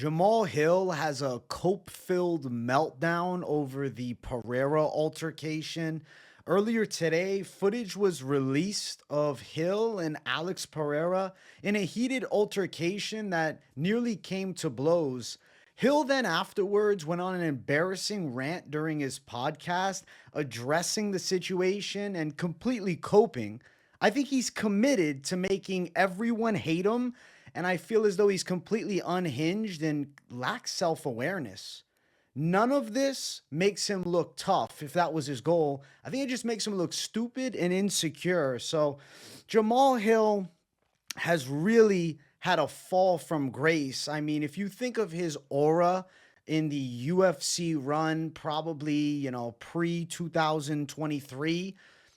Jamahal Hill has a cope-filled meltdown over the Pereira altercation. Earlier today, footage was released of Hill and Alex Pereira in a heated altercation that nearly came to blows. Hill then afterwards went on an embarrassing rant during his podcast, addressing the situation and completely coping. I think he's committed to making everyone hate him, and I feel as though he's completely unhinged and lacks self awareness. None of this makes him look tough if that was his goal. I think it just makes him look stupid and insecure. So, Jamahal Hill has really had a fall from grace. I mean, if you think of his aura in the UFC run, probably, pre 2023,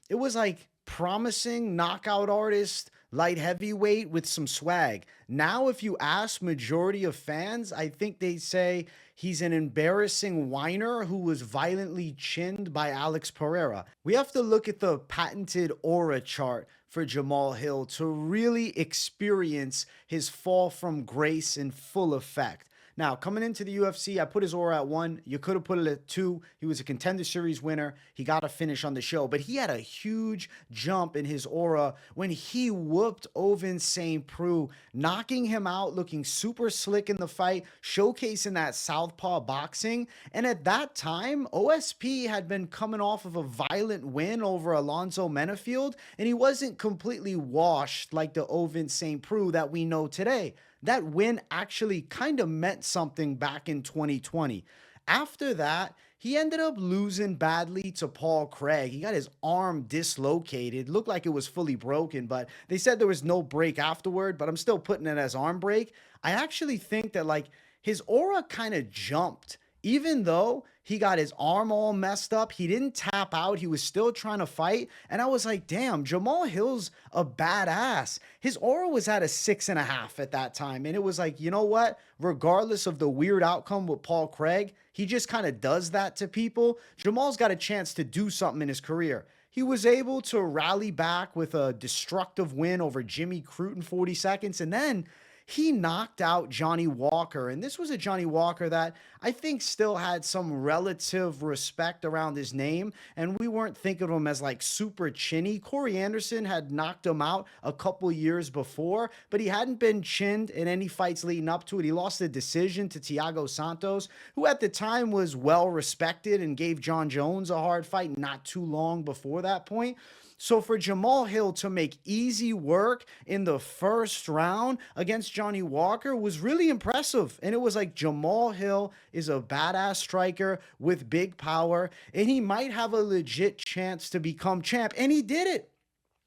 it was like promising knockout artist, light heavyweight with some swag. Now, if you ask majority of fans, I think they say he's an embarrassing whiner who was violently chinned by Alex Pereira. We have to look at the patented aura chart for Jamahal Hill to really experience his fall from grace in full effect. Now, coming into the UFC, I put his aura at 1. You could have put it at 2. He was a Contender Series winner. He got a finish on the show, but he had a huge jump in his aura when he whooped Ovin St. Preux, knocking him out, looking super slick in the fight, showcasing that southpaw boxing. And at that time, OSP had been coming off of a violent win over Alonzo Menafield, and he wasn't completely washed like the Ovin St. Preux that we know today. That win actually kind of meant something back in 2020. After that, he ended up losing badly to Paul Craig. He got his arm dislocated. Looked like it was fully broken, but they said there was no break afterward, but I'm still putting it as arm break. I actually think that his aura kind of jumped. Even though he got his arm all messed up, he didn't tap out. He was still trying to fight. And I was like, damn, Jamahal Hill's a badass. His aura was at a 6.5 at that time. And it was like, you know what? Regardless of the weird outcome with Paul Craig, he just kind of does that to people. Jamal's got a chance to do something in his career. He was able to rally back with a destructive win over Jimmy Crute in 40 seconds. And then he knocked out Johnny Walker. And this was a Johnny Walker that I think still had some relative respect around his name. And we weren't thinking of him as super chinny. Corey Anderson had knocked him out a couple years before, but he hadn't been chinned in any fights leading up to it. He lost a decision to Thiago Santos, who at the time was well respected and gave John Jones a hard fight not too long before that point. So for Jamahal Hill to make easy work in the first round against Johnny Walker was really impressive. And it was like Jamahal Hill is a badass striker with big power, and he might have a legit chance to become champ. And he did it.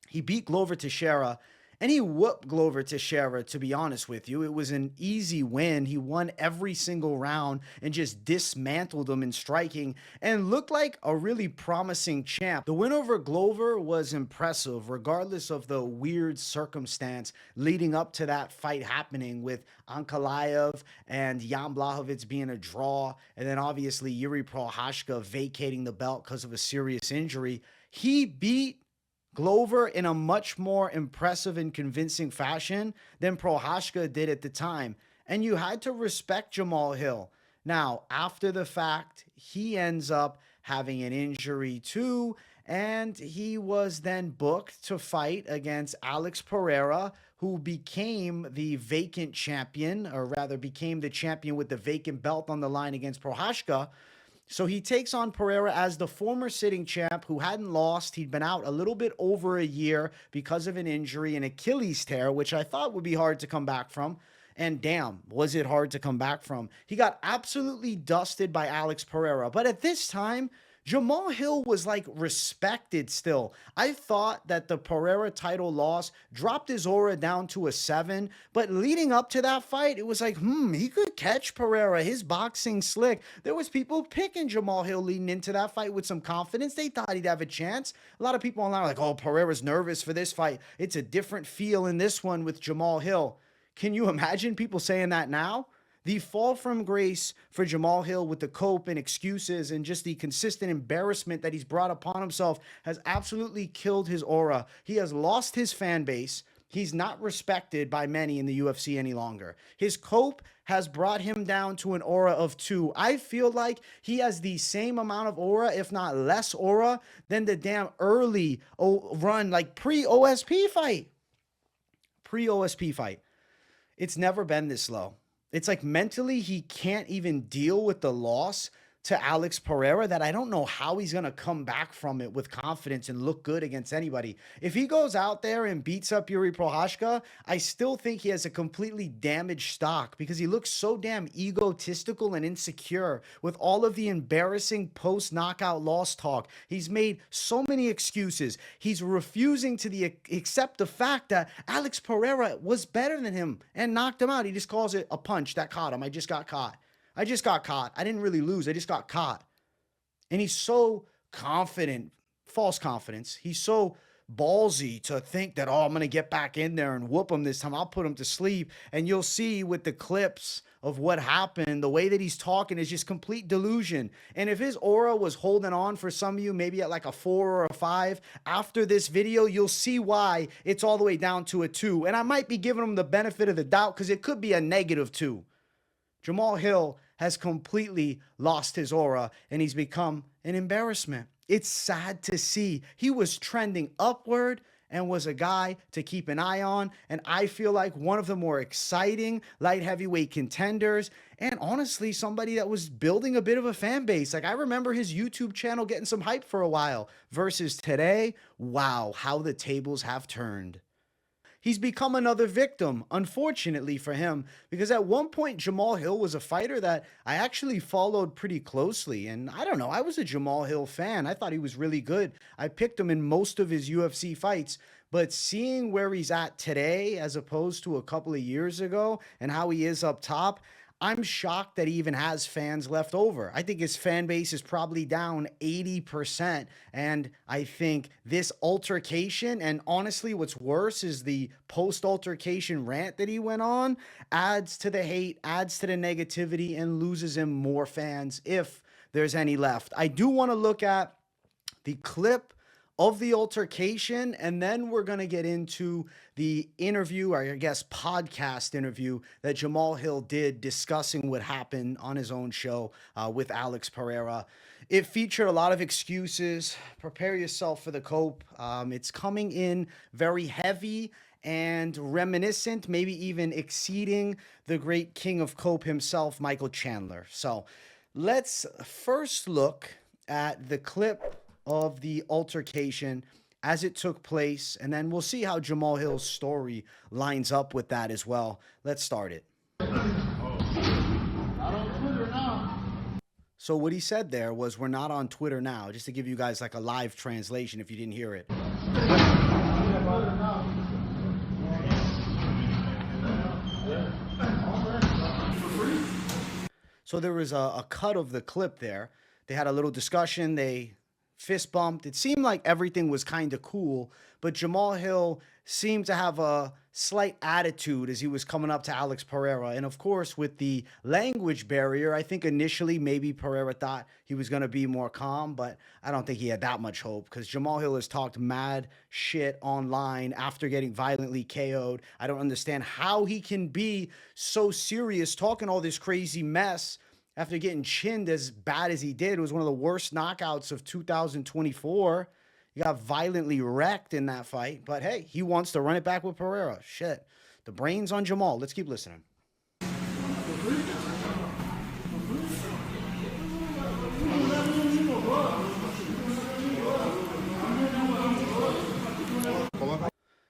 He beat Glover Teixeira. And he whooped Glover Teixeira, to be honest with you. It was an easy win. He won every single round and just dismantled him in striking and looked like a really promising champ. The win over Glover was impressive, regardless of the weird circumstance leading up to that fight happening with Ankalaev and Jan Blachowicz being a draw, and then obviously Yuri Prochazka vacating the belt because of a serious injury. He beat Glover in a much more impressive and convincing fashion than Prochazka did at the time. And you had to respect Jamahal Hill. Now, after the fact, he ends up having an injury too, and he was then booked to fight against Alex Pereira, who became the vacant champion, or rather became the champion with the vacant belt on the line against Prochazka. So he takes on Pereira as the former sitting champ who hadn't lost. He'd been out a little bit over a year because of an injury, an Achilles tear, which I thought would be hard to come back from. And damn, was it hard to come back from. He got absolutely dusted by Alex Pereira. But at this time, Jamahal Hill was respected still. I thought that the Pereira title loss dropped his aura down to a 7, but leading up to that fight, it was he could catch Pereira. His boxing slick. There was people picking Jamahal Hill leading into that fight with some confidence. They thought he'd have a chance. A lot of people online are like, oh, Pereira's nervous for this fight. It's a different feel in this one with Jamahal Hill. Can you imagine people saying that now? The fall from grace for Jamahal Hill with the cope and excuses and just the consistent embarrassment that he's brought upon himself has absolutely killed his aura. He has lost his fan base. he's not respected by many in the UFC any longer. His cope has brought him down to an aura of 2. I feel like he has the same amount of aura, if not less aura, than the damn early run, like pre-OSP fight. Pre-OSP fight. It's never been this low. It's like mentally he can't even deal with the loss to Alex Pereira, that I don't know how he's going to come back from it with confidence and look good against anybody. If he goes out there and beats up Yuri Prohashka, I still think he has a completely damaged stock because he looks so damn egotistical and insecure with all of the embarrassing post-knockout loss talk. He's made so many excuses. He's refusing to accept the fact that Alex Pereira was better than him and knocked him out. He just calls it a punch that caught him. I just got caught. I didn't really lose. I just got caught. And he's so confident, false confidence. He's so ballsy to think that, oh, I'm going to get back in there and whoop him this time. I'll put him to sleep. And you'll see with the clips of what happened, the way that he's talking is just complete delusion. And if his aura was holding on for some of you, maybe at like a 4 or a 5, after this video, you'll see why it's all the way down to a 2. And I might be giving him the benefit of the doubt because it could be a -2. Jamahal Hill has completely lost his aura and he's become an embarrassment. It's sad to see. He was trending upward and was a guy to keep an eye on. And I feel like one of the more exciting light heavyweight contenders. And honestly, somebody that was building a bit of a fan base. Like I remember his YouTube channel getting some hype for a while versus today. Wow, how the tables have turned. He's become another victim, unfortunately for him, because at one point, Jamahal Hill was a fighter that I actually followed pretty closely. And I don't know, I was a Jamahal Hill fan. I thought he was really good. I picked him in most of his UFC fights. But seeing where he's at today as opposed to a couple of years ago and how he is up top, I'm shocked that he even has fans left over. I think his fan base is probably down 80%. And I think this altercation, and honestly, what's worse is the post-altercation rant that he went on, adds to the hate, adds to the negativity, and loses him more fans if there's any left. I do want to look at the clip of the altercation, and then we're going to get into the interview, or I guess podcast interview, that Jamahal Hill did discussing what happened on his own show with Alex Pereira. It featured a lot of excuses. Prepare yourself for the cope. It's coming in very heavy and reminiscent, maybe even exceeding the great king of cope himself, Michael Chandler. So let's first look at the clip of the altercation as it took place, and then we'll see how Jamahal Hill's story lines up with that as well. Let's start it. So what he said there was, we're not on Twitter now, just to give you guys like a live translation if you didn't hear it. So there was a cut of the clip there. They had a little discussion. They fist bumped. It seemed like everything was kind of cool, but Jamahal Hill seemed to have a slight attitude as he was coming up to Alex Pereira. And of course, with the language barrier, I think initially maybe Pereira thought he was going to be more calm, but I don't think he had that much hope because Jamahal Hill has talked mad shit online after getting violently KO'd. I don't understand how he can be so serious talking all this crazy mess after getting chinned as bad as he did. It was one of the worst knockouts of 2024. He got violently wrecked in that fight. But hey, he wants to run it back with Pereira. Shit. The brains on Jamahal. Let's keep listening.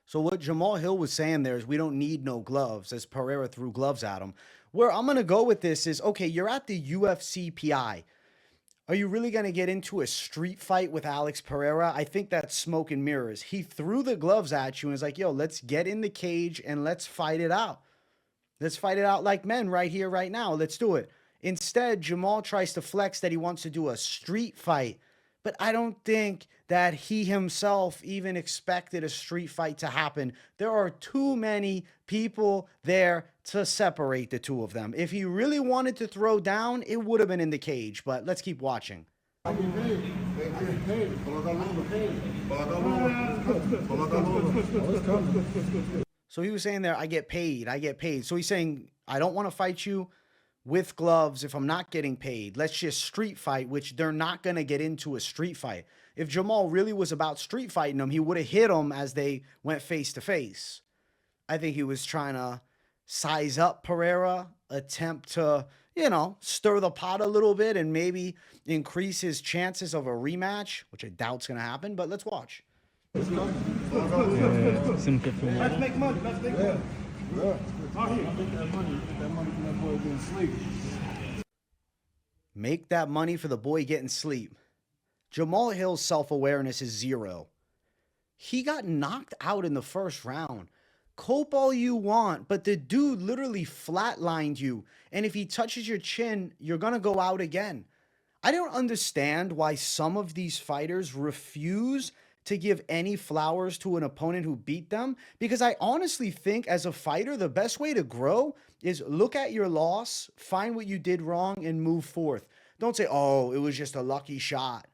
So what Jamahal Hill was saying there is we don't need no gloves, as Pereira threw gloves at him. Where I'm going to go with this is, okay, you're at the UFC PI. Are you really going to get into a street fight with Alex Pereira? I think that's smoke and mirrors. He threw the gloves at you and was like, yo, let's get in the cage and let's fight it out. Let's fight it out like men right here, right now. Let's do it. Instead, Jamahal tries to flex that he wants to do a street fight. But I don't think that he himself even expected a street fight to happen. There are too many people there to separate the two of them. If he really wanted to throw down, it would have been in the cage. But let's keep watching. So he was saying there, I get paid, I get paid. So he's saying, I don't want to fight you with gloves if I'm not getting paid. Let's just street fight, which they're not going to get into a street fight. If Jamahal really was about street fighting him, he would have hit him as they went face to face. I think he was trying to size up Pereira, attempt to, stir the pot a little bit and maybe increase his chances of a rematch, which I doubt's going to happen, but let's watch. Let's make money. Let's make money. Make that money for the boy getting sleep. Jamahal Hill's self-awareness is zero. He got knocked out in the first round. Cope all you want, but the dude literally flatlined you. And if he touches your chin, you're going to go out again. I don't understand why some of these fighters refuse to give any flowers to an opponent who beat them, because I honestly think as a fighter, the best way to grow is look at your loss, find what you did wrong, and move forth. Don't say, oh, it was just a lucky shot.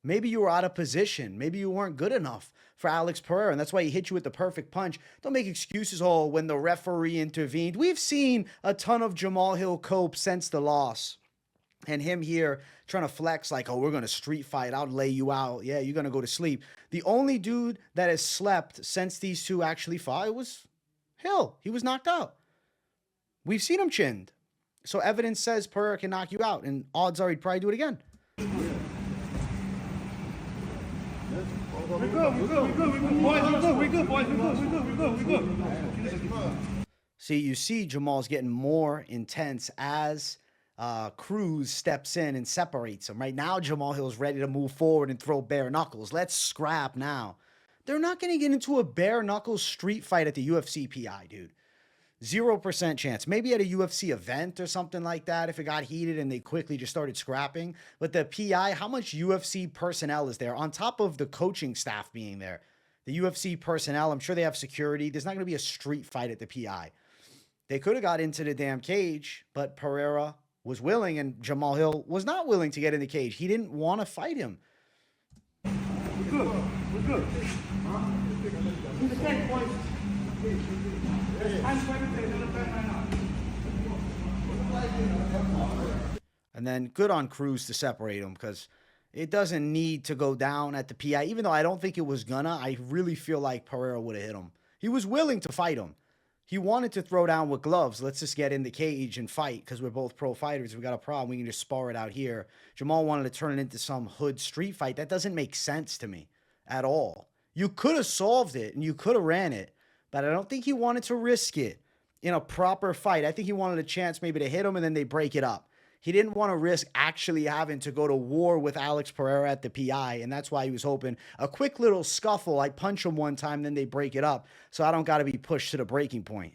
Maybe you were out of position. Maybe you weren't good enough for Alex Pereira, and that's why he hit you with the perfect punch. Don't make excuses, oh, when the referee intervened. We've seen a ton of Jamahal Hill cope since the loss. And him here trying to flex like, oh, we're going to street fight. I'll lay you out. Yeah, you're going to go to sleep. The only dude that has slept since these two actually fought was Hill. He was knocked out. We've seen him chinned. So evidence says Pereira can knock you out. And odds are he'd probably do it again. We good, boys. See, you see Jamal's getting more intense as Cruz steps in and separates him. Right now, Jamahal Hill's ready to move forward and throw bare knuckles. Let's scrap now. They're not going to get into a bare knuckles street fight at the UFC PI, dude. 0% chance. Maybe at a UFC event or something like that if it got heated and they quickly just started scrapping. But the PI, how much UFC personnel is there on top of the coaching staff being there? The UFC personnel, I'm sure they have security. There's not going to be a street fight at the PI. They could have got into the damn cage, but Pereira was willing and Jamahal Hill was not willing to get in the cage. He didn't want to fight him. We're good. And then good on Cruz to separate him because it doesn't need to go down at the PI. Even though I don't think it was gonna, I really feel like Pereira would have hit him. He was willing to fight him. He wanted to throw down with gloves. Let's just get in the cage and fight because we're both pro fighters. We got a problem. We can just spar it out here. Jamahal wanted to turn it into some hood street fight. That doesn't make sense to me at all. You could have solved it and you could have ran it, but I don't think he wanted to risk it in a proper fight. I think he wanted a chance maybe to hit him and then they break it up. He didn't want to risk actually having to go to war with Alex Pereira at the PI, and that's why he was hoping a quick little scuffle. I punch him one time, then they break it up, so I don't got to be pushed to the breaking point.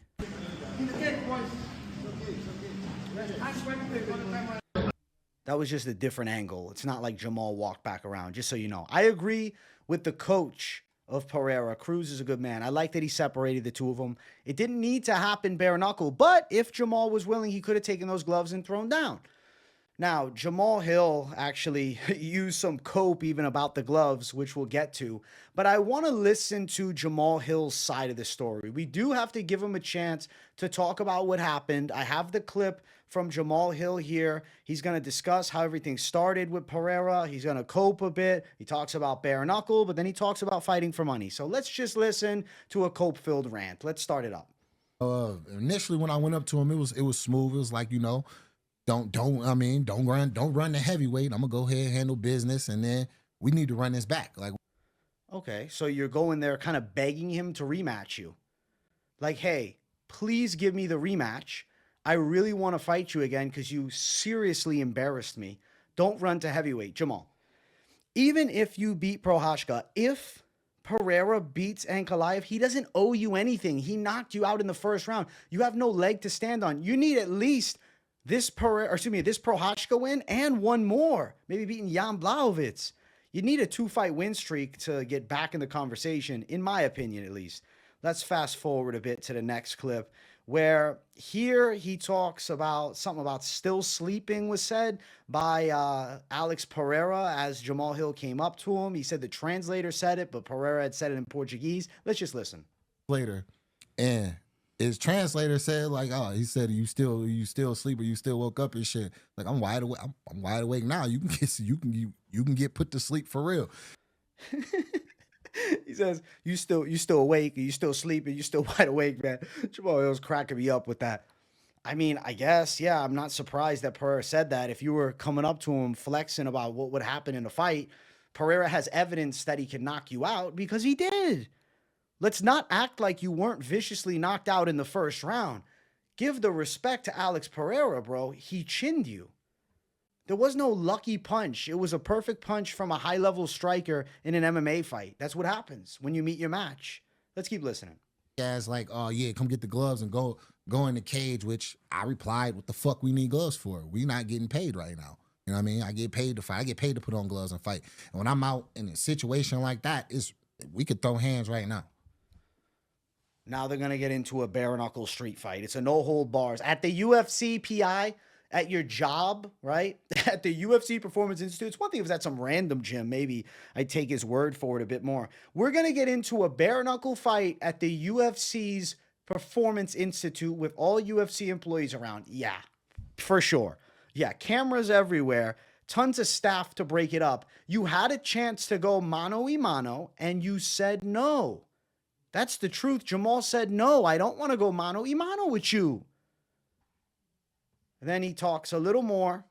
That was just a different angle. It's not like Jamahal walked back around, just so you know. I agree with the coach of Pereira. Cruz is a good man. I like that he separated the two of them. It didn't need to happen bare knuckle, but if Jamahal was willing, he could have taken those gloves and thrown down. Now, Jamahal Hill actually used some cope even about the gloves, which we'll get to. But I want to listen to Jamahal Hill's side of the story. We do have to give him a chance to talk about what happened. I have the clip from Jamahal Hill here. He's going to discuss how everything started with Pereira. He's going to cope a bit. He talks about bare knuckle, but then he talks about fighting for money. So let's just listen to a cope-filled rant. Let's start it up. Initially, when I went up to him, it was smooth. It was like, don't run the heavyweight. I'm gonna go ahead and handle business, and then we need to run this back. Like, okay, so you're going there kind of begging him to rematch you. Like, hey, please give me the rematch. I really want to fight you again because you seriously embarrassed me. Don't run to heavyweight. Jamahal, even if you beat Prochazka, if Pereira beats Ankalaev, he doesn't owe you anything. He knocked you out in the first round. You have no leg to stand on. You need at least this Prochazka win and one more. Maybe beating Jan Blachowicz. You need a 2-fight win streak to get back in the conversation, in my opinion at least. Let's fast forward a bit to the next clip where here he talks about something about still sleeping was said by Alex Pereira as Jamahal Hill came up to him. He said the translator said it, but Pereira had said it in Portuguese. Let's just listen. Later, And his translator said, like, oh, he said, you still asleep or you still woke up and shit. Like, I'm wide awake. I'm wide awake now. You can get put to sleep for real. He says, you still awake, you still sleeping, you still wide awake, man. Jamahal Hill's cracking me up with that. I mean, I guess, yeah, I'm not surprised that Pereira said that. If you were coming up to him flexing about what would happen in a fight, Pereira has evidence that he can knock you out because he did. Let's not act like you weren't viciously knocked out in the first round. Give the respect to Alex Pereira, bro. He chinned you. There was no lucky punch. It was a perfect punch from a high-level striker in an MMA fight. That's what happens when you meet your match. Let's keep listening. Guys like, oh yeah, come get the gloves and go in the cage, which I replied, what the fuck we need gloves for? We not getting paid right now. You know what I mean? I get paid to fight. I get paid to put on gloves and fight. And when I'm out in a situation like that, we could throw hands right now. Now they're going to get into a bare-knuckle street fight. It's a no-hold bars. At the UFC PI, at your job, right? At the UFC Performance Institute. It's one thing if it's at some random gym. Maybe I'd take his word for it a bit more. We're going to get into a bare-knuckle fight at the UFC's Performance Institute with all UFC employees around. Yeah, for sure. Yeah, cameras everywhere. Tons of staff to break it up. You had a chance to go mano-a-mano, and you said no. That's the truth. Jamahal said, no, I don't want to go mano-a-mano with you. And then he talks a little more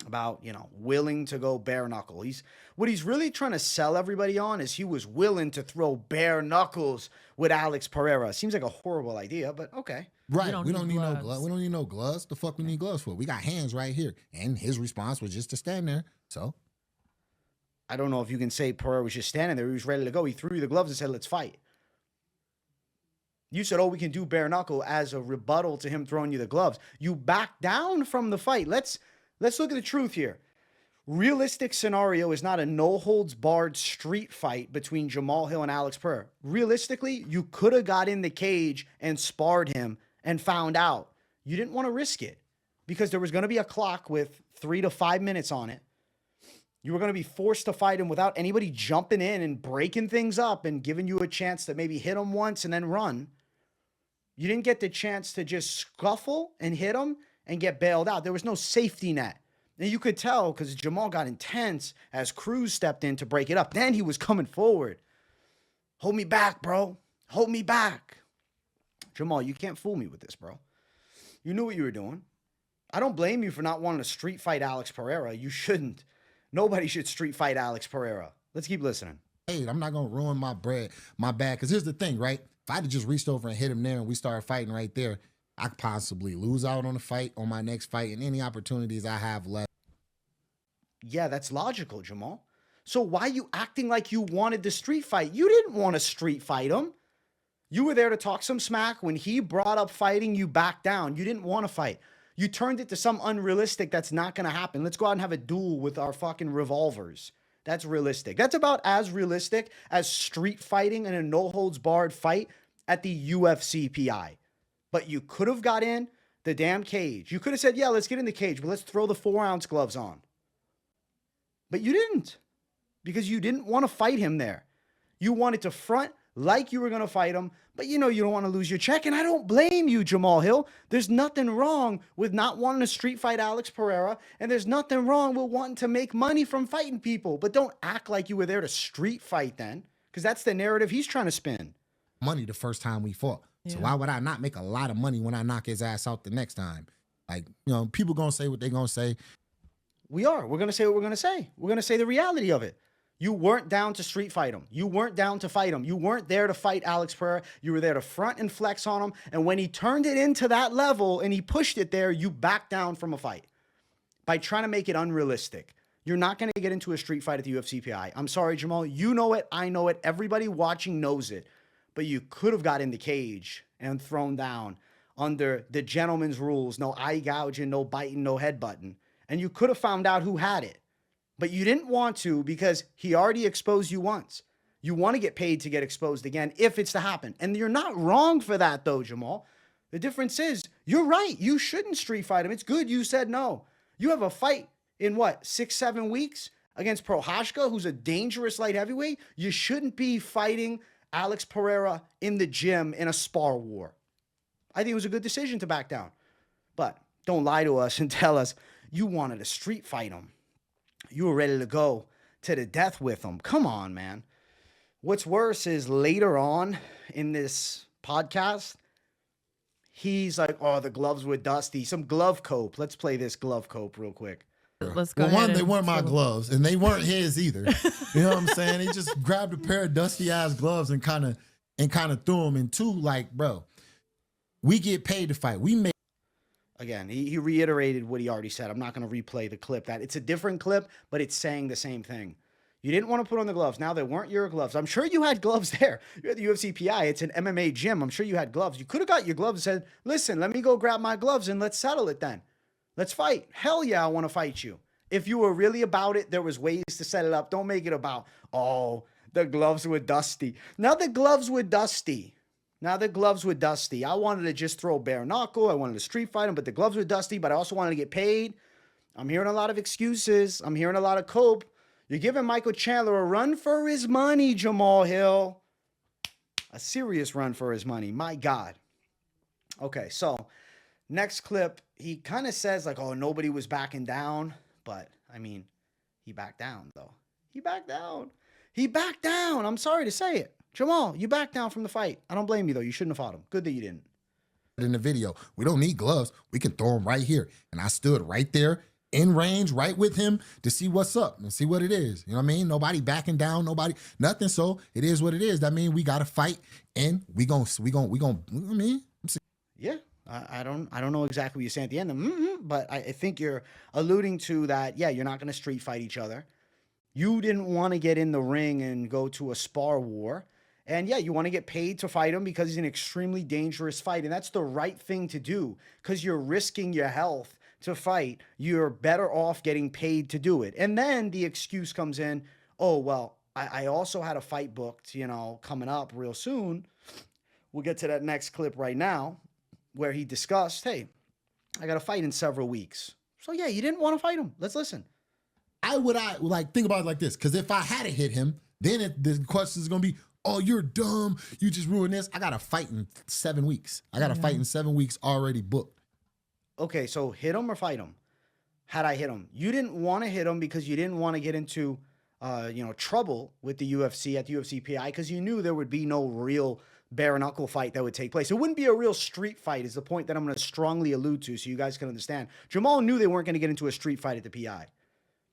about, willing to go bare knuckle. What he's really trying to sell everybody on is he was willing to throw bare knuckles with Alex Pereira. Seems like a horrible idea, but okay. Right. We don't need no gloves. We don't need no gloves. The fuck we need gloves for? We got hands right here. And his response was just to stand there. So I don't know if you can say Pereira was just standing there. He was ready to go. He threw you the gloves and said, let's fight. You said, oh, we can do bare knuckle as a rebuttal to him throwing you the gloves. You backed down from the fight. Let's look at the truth here. Realistic scenario is not a no-holds-barred street fight between Jamahal Hill and Alex Pereira. Realistically, you could have got in the cage and sparred him and found out. You didn't want to risk it because there was going to be a clock with 3 to 5 minutes on it. You were going to be forced to fight him without anybody jumping in and breaking things up and giving you a chance to maybe hit him once and then run. You didn't get the chance to just scuffle and hit him and get bailed out. There was no safety net. And you could tell because Jamahal got intense as Cruz stepped in to break it up. Then he was coming forward. Hold me back, bro. Hold me back. Jamahal, you can't fool me with this, bro. You knew what you were doing. I don't blame you for not wanting to street fight Alex Pereira. You shouldn't. Nobody should street fight Alex Pereira. Let's keep listening. Hey, I'm not going to ruin my bad. Because here's the thing, right? If I had just reached over and hit him there and we started fighting right there, I could possibly lose out on the fight, on my next fight, and any opportunities I have left. Yeah, that's logical, Jamahal. So why are you acting like you wanted the street fight? You didn't want to street fight him. You were there to talk some smack. When he brought up fighting, you backed down. You didn't want to fight. You turned it to some unrealistic that's not going to happen. Let's go out and have a duel with our fucking revolvers. That's realistic. That's about as realistic as street fighting in a no-holds-barred fight at the UFC PI. But you could have got in the damn cage. You could have said, yeah, let's get in the cage, but let's throw the 4-ounce gloves on. But you didn't because you didn't want to fight him there. You wanted to front like you were going to fight him, but you don't want to lose your check, and I don't blame you, Jamahal Hill. There's nothing wrong with not wanting to street fight Alex Pereira, and there's nothing wrong with wanting to make money from fighting people, but don't act like you were there to street fight then, because that's the narrative he's trying to spin. Money the first time we fought. Yeah. So why would I not make a lot of money when I knock his ass out the next time? Like, people going to say what they're going to say. We're going to say what we're going to say. We're going to say the reality of it. You weren't down to street fight him. You weren't down to fight him. You weren't there to fight Alex Pereira. You were there to front and flex on him. And when he turned it into that level and he pushed it there, you backed down from a fight by trying to make it unrealistic. You're not going to get into a street fight at the UFC PI. I'm sorry, Jamahal. You know it. I know it. Everybody watching knows it. But you could have got in the cage and thrown down under the gentleman's rules. No eye gouging, no biting, no headbutting. And you could have found out who had it. But you didn't want to because he already exposed you once. You want to get paid to get exposed again if it's to happen. And you're not wrong for that, though, Jamahal. The difference is you're right. You shouldn't street fight him. It's good you said no. You have a fight in 6-7 weeks against Prohashka, who's a dangerous light heavyweight. You shouldn't be fighting Alex Pereira in the gym in a spar war. I think it was a good decision to back down. But don't lie to us and tell us you wanted to street fight him. You were ready to go to the death with him. Come on, man. What's worse is later on in this podcast, he's like, oh, the gloves were dusty. Some glove cope. Let's play this glove cope real quick. Let's go Well, ahead one, they and weren't my fill- gloves, and they weren't his either. You know what I'm saying? He just grabbed a pair of dusty ass gloves and kind of threw them. And two, like, bro, we get paid to fight. We make. Again, he reiterated what he already said. I'm not going to replay the clip. That it's a different clip, but it's saying the same thing. You didn't want to put on the gloves. Now they weren't your gloves. I'm sure you had gloves there. You're at the UFC PI. It's an MMA gym. I'm sure you had gloves. You could have got your gloves and said, listen, let me go grab my gloves and let's settle it then. Let's fight. Hell yeah, I want to fight you. If you were really about it, there was ways to set it up. Don't make it about, oh, the gloves were dusty. Now the gloves were dusty. I wanted to just throw bare knuckle. I wanted to street fight him, but the gloves were dusty, but I also wanted to get paid. I'm hearing a lot of excuses. I'm hearing a lot of cope. You're giving Michael Chandler a run for his money, Jamahal Hill. A serious run for his money. My God. Okay, so next clip, he kind of says like, oh, nobody was backing down. But, I mean, he backed down, though. He backed down. I'm sorry to say it. Jamahal, you backed down from the fight. I don't blame you, though. You shouldn't have fought him. Good that you didn't. In the video, we don't need gloves. We can throw them right here. And I stood right there in range, right with him to see what's up and see what it is. You know what I mean? Nobody backing down, nothing. So it is what it is. That means we got to fight, and we gonna, I mean, Yeah. I don't know exactly what you're saying at the end, but I think you're alluding to that, yeah, you're not going to street fight each other. You didn't want to get in the ring and go to a spar war. And yeah, you want to get paid to fight him because he's an extremely dangerous fight. And that's the right thing to do because you're risking your health to fight. You're better off getting paid to do it. And then the excuse comes in, oh, well, I also had a fight booked, coming up real soon. We'll get to that next clip right now where he discussed, hey, I got a fight in several weeks. So yeah, you didn't want to fight him. Let's listen. I think about it like this, because if I had hit him, then the question is gonna be, oh, you're dumb, you just ruined this. I got a fight in 7 weeks. I got a fight in 7 weeks already booked. Okay, so hit him or fight him? Had I hit him? You didn't want to hit him because you didn't want to get into trouble with the UFC at the UFC PI because you knew there would be no real bare knuckle fight that would take place. It wouldn't be a real street fight is the point that I'm going to strongly allude to so you guys can understand. Jamahal knew they weren't going to get into a street fight at the PI.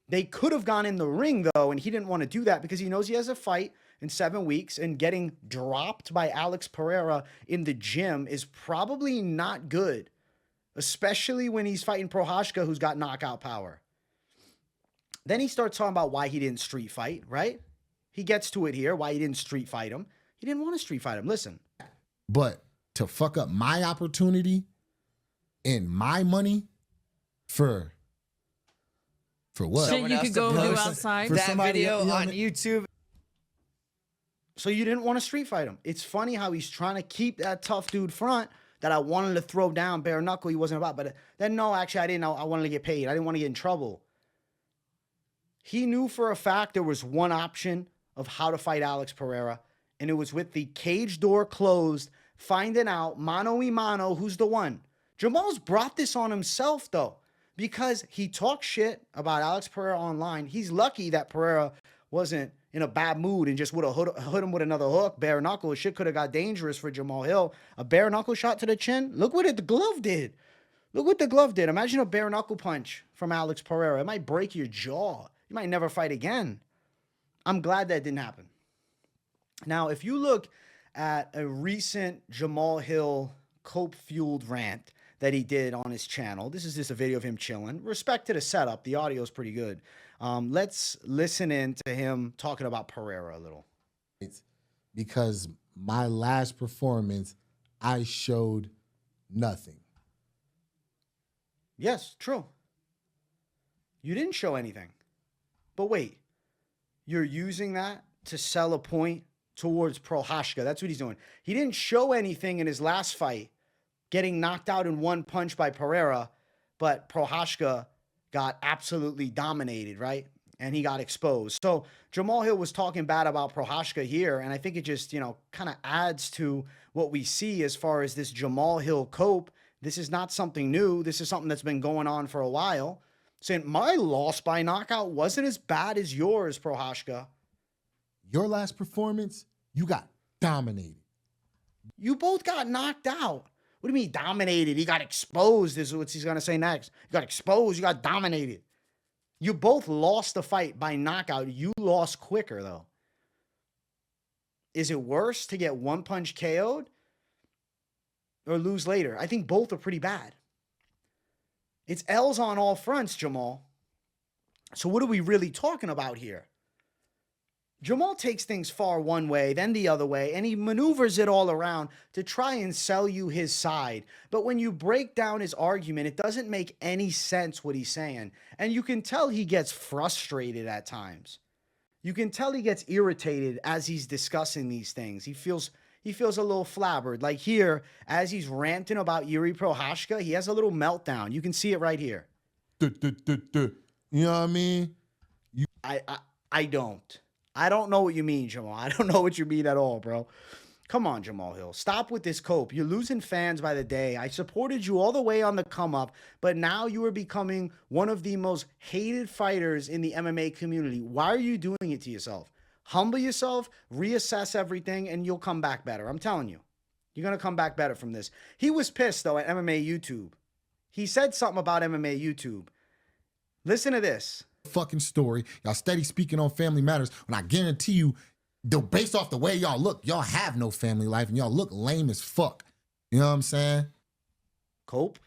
They could have gone in the ring, though, and he didn't want to do that because he knows he has a fight in 7 weeks, and getting dropped by Alex Pereira in the gym is probably not good, especially when he's fighting Prochazka, who's got knockout power. Then he starts talking about why he didn't street fight, right? He gets to it here, why he didn't street fight him. He didn't want to street fight him. Listen. But to fuck up my opportunity and my money for what? Shit you could go do outside. For that somebody, video you know what I on mean? YouTube. So you didn't want to street fight him. It's funny how he's trying to keep that tough dude front that I wanted to throw down bare knuckle. He wasn't about. But then, no, actually, I didn't know. I wanted to get paid. I didn't want to get in trouble. He knew for a fact there was one option of how to fight Alex Pereira, and it was with the cage door closed, finding out mano y mano who's the one. Jamal's brought this on himself, though, because he talks shit about Alex Pereira online. He's lucky that Pereira wasn't in a bad mood and just would have hit him with another hook. Bare knuckle. Shit could have got dangerous for Jamahal Hill. A bare knuckle shot to the chin. Look what the glove did. Look what the glove did. Imagine a bare knuckle punch from Alex Pereira. It might break your jaw. You might never fight again. I'm glad that didn't happen. Now, if you look at a recent Jamahal Hill cope-fueled rant that he did on his channel, this is just a video of him chilling. Respect to the setup. The audio is pretty good. Let's listen in to him talking about Pereira a little. Because my last performance, I showed nothing. Yes, true. You didn't show anything. But wait, you're using that to sell a point towards Prochazka. That's what he's doing. He didn't show anything in his last fight, getting knocked out in one punch by Pereira, but Prochazka got absolutely dominated, right? and he got exposed. So Jamahal Hill was talking bad about Prohashka here, and I think it just, kind of adds to what we see as far as this Jamahal Hill cope. This is not something new. This is something that's been going on for a while. Saying my loss by knockout wasn't as bad as yours, Prohashka. Your last performance, you got dominated. You both got knocked out. What do you mean dominated? He got exposed is what he's going to say next. You got exposed. You got dominated. You both lost the fight by knockout. You lost quicker, though. Is it worse to get one punch KO'd or lose later? I think both are pretty bad. It's L's on all fronts, Jamal. So what are we really talking about here? Jamal takes things far one way, then the other way, and he maneuvers it all around to try and sell you his side. But when you break down his argument, it doesn't make any sense what he's saying. And you can tell he gets frustrated at times. You can tell he gets irritated as he's discussing these things. He feels a little flabbered. Like here, as he's ranting about Yuri Prohashka, he has a little meltdown. You can see it right here. You know what I mean? I don't. I don't know what you mean, Jamal. I don't know what you mean at all, bro. Come on, Jamahal Hill. Stop with this cope. You're losing fans by the day. I supported you all the way on the come up, but now you are becoming one of the most hated fighters in the MMA community. Why are you doing it to yourself? Humble yourself, reassess everything, and you'll come back better. I'm telling you. You're going to come back better from this. He was pissed, though, at MMA YouTube. He said something about MMA YouTube. Listen to this. Fucking story. Y'all steady speaking on family matters when I guarantee you, based off the way y'all look, y'all have no family life and y'all look lame as fuck. You know what I'm saying? Cope.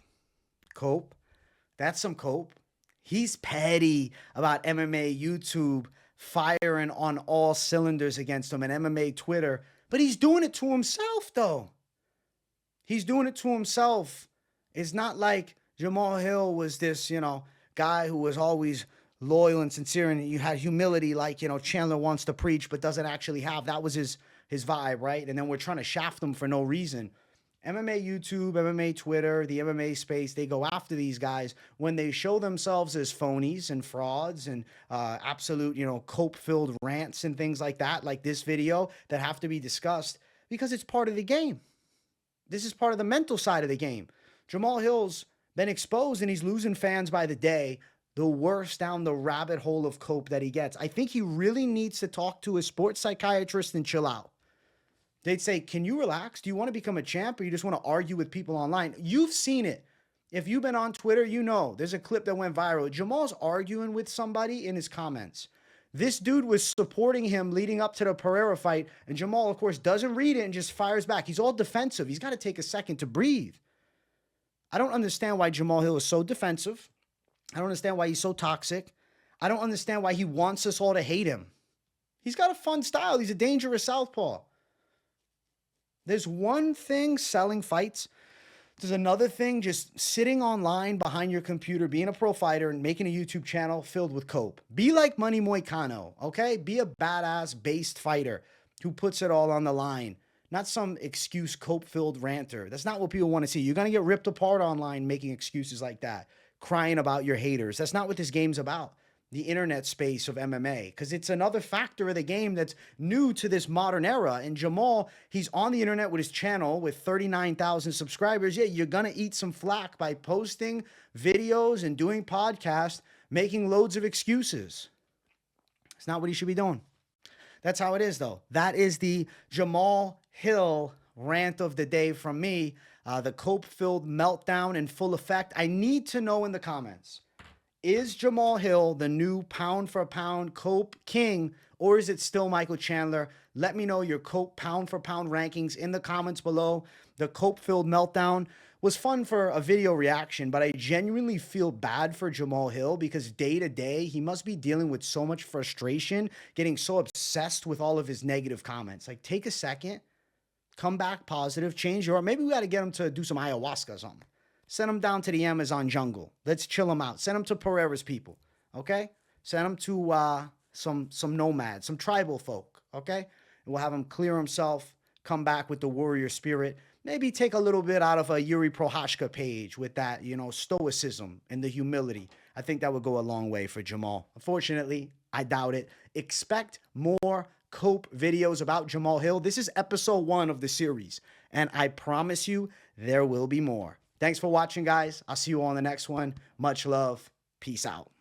That's some cope. He's petty about MMA YouTube firing on all cylinders against him and MMA Twitter, but he's doing it to himself, though. He's doing it to himself. It's not like Jamahal Hill was this, guy who was always loyal and sincere, and you had humility like, Chandler wants to preach but doesn't actually have. That was his vibe, right? And then we're trying to shaft him for no reason. MMA YouTube, MMA Twitter, the MMA space, they go after these guys when they show themselves as phonies and frauds and absolute, cope-filled rants and things like that, like this video, that have to be discussed because it's part of the game. This is part of the mental side of the game. Jamahal Hill's been exposed and he's losing fans by the day. The worse down the rabbit hole of cope that he gets. I think he really needs to talk to a sports psychiatrist and chill out. They'd say, can you relax? Do you want to become a champ or you just want to argue with people online? You've seen it. If you've been on Twitter, there's a clip that went viral. Jamal's arguing with somebody in his comments. This dude was supporting him leading up to the Pereira fight, and Jamal, of course, doesn't read it and just fires back. He's all defensive. He's got to take a second to breathe. I don't understand why Jamahal Hill is so defensive. I don't understand why he's so toxic. I don't understand why he wants us all to hate him. He's got a fun style. He's a dangerous southpaw. There's one thing selling fights. There's another thing just sitting online behind your computer, being a pro fighter and making a YouTube channel filled with cope. Be like Money Moicano, okay? Be a badass based fighter who puts it all on the line. Not some excuse cope-filled ranter. That's not what people want to see. You're going to get ripped apart online making excuses like that, crying about your haters. That's not what this game's about. The internet space of MMA, because it's another factor of the game that's new to this modern era. And Jamal, he's on the internet with his channel with 39,000 subscribers. Yeah, you're going to eat some flack by posting videos and doing podcasts, making loads of excuses. It's not what he should be doing. That's how it is, though. That is the Jamahal Hill rant of the day from me. The cope-filled meltdown in full effect. I need to know in the comments, is Jamahal Hill the new pound-for-pound cope king, or is it still Michael Chandler? Let me know your cope pound-for-pound rankings in the comments below. The cope-filled meltdown was fun for a video reaction, but I genuinely feel bad for Jamahal Hill because day to day, he must be dealing with so much frustration, getting so obsessed with all of his negative comments. Like, take a second, come back positive, change your, maybe we got to get him to do some ayahuasca or something. Send him down to the Amazon jungle. Let's chill him out. Send him to Pereira's people, okay? Send him to some nomads, some tribal folk, okay? And we'll have him clear himself, come back with the warrior spirit. Maybe take a little bit out of a Yuri Prohashka page with that, stoicism and the humility. I think that would go a long way for Jamal. Unfortunately, I doubt it. Expect more cope videos about Jamahal Hill. This is episode 1 of the series, and I promise you there will be more. Thanks for watching, guys. I'll see you on the next one. Much love. Peace out.